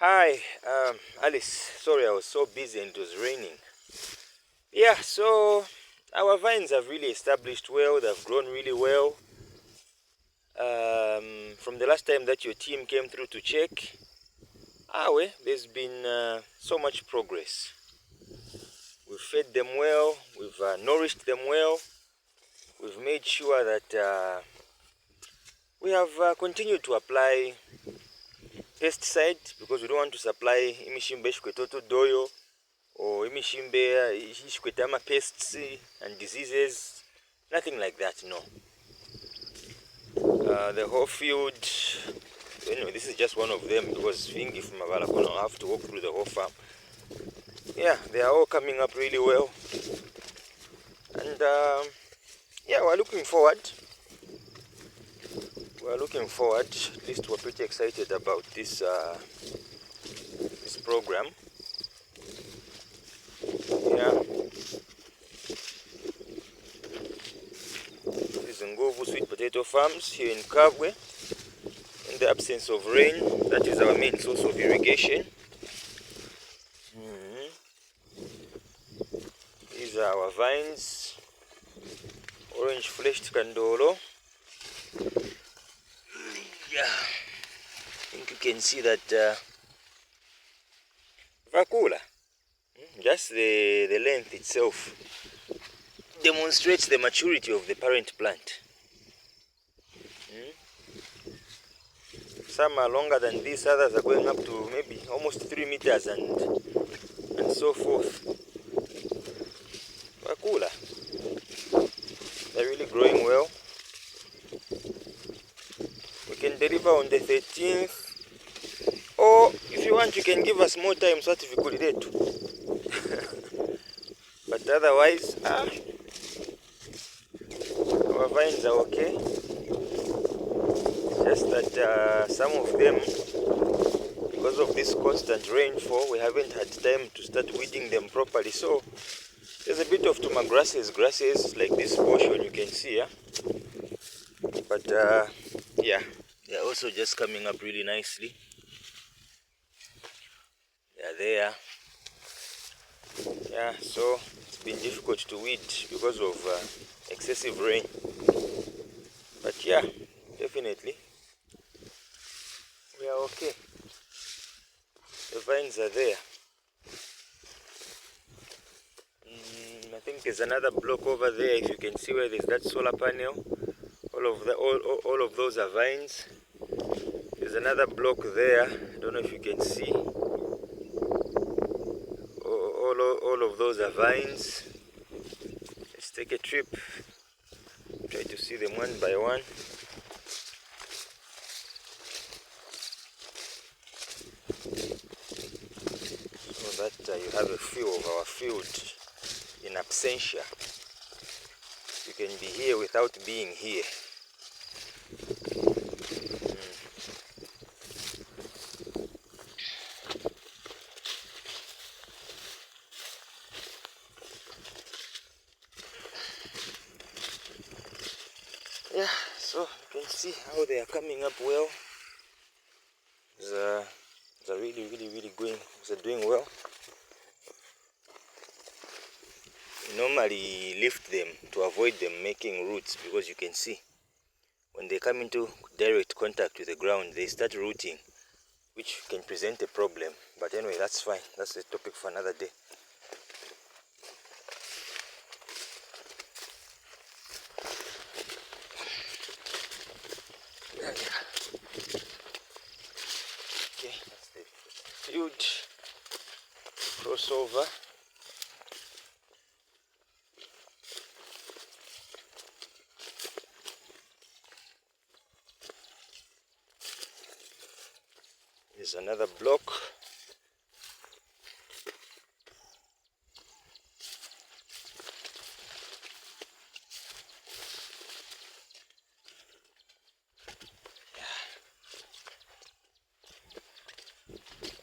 Hi, Alice. Sorry, I was so busy and it was raining. Yeah, so our vines have really established well, they've grown really well. From the last time that your team came through to check, there's been so much progress. We've fed them well, we've nourished them well, we've made sure that we have continued to apply pesticide because we don't want to supply imishimbe shkwetoto doyo or imishimbe ishkwetama pests and diseases, nothing like that. No, the whole field, anyway, this is just one of them because Fingi from Avalakono, I have to walk through the whole farm. Yeah, they are all coming up really well, and yeah, we're looking forward. At least we're pretty excited about this this program. Yeah, this is Nguvu sweet potato farms here in Kabwe. In the absence of rain, that is our main source of irrigation. These are our vines, orange fleshed kandolo. Yeah, I think you can see that vakula. Just the length itself demonstrates the maturity of the parent plant. Some are longer than this, others are going up to maybe almost 3 meters and so forth. Vakula. They're really growing well. We can deliver on the 13th. Or if you want, you can give us more time so that we could do. But otherwise, our vines are okay. It's just that some of them, because of this constant rainfall, we haven't had time to start weeding them properly. So there's a bit of tuma grasses like this portion you can see. Yeah? But yeah, they're also just coming up really nicely. They're there. Yeah, so it's been difficult to weed because of excessive rain. But yeah, definitely we are okay. The vines are there. I think there's another block over there. If you can see where there's that solar panel, all of those are vines. There's another block there. I don't know if you can see. All of those are vines. Let's take a trip. Try to see them one by one. So that you have a feel of our field in absentia. You can be here without being here. Yeah, so you can see how they are coming up well. They're really doing well. We normally lift them to avoid them making roots because you can see when they come into direct contact with the ground, they start rooting, which can present a problem. But anyway, that's fine. That's a topic for another day. Okay, that's the field crossover. There's another block.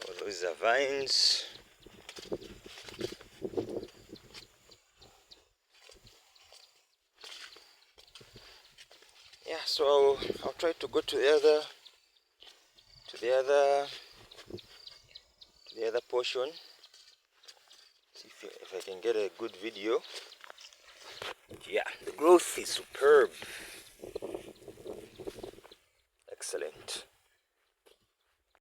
All those are vines. Yeah, so I'll try to go to the other the other portion. See if I can get a good video. Yeah, the growth is superb. Excellent.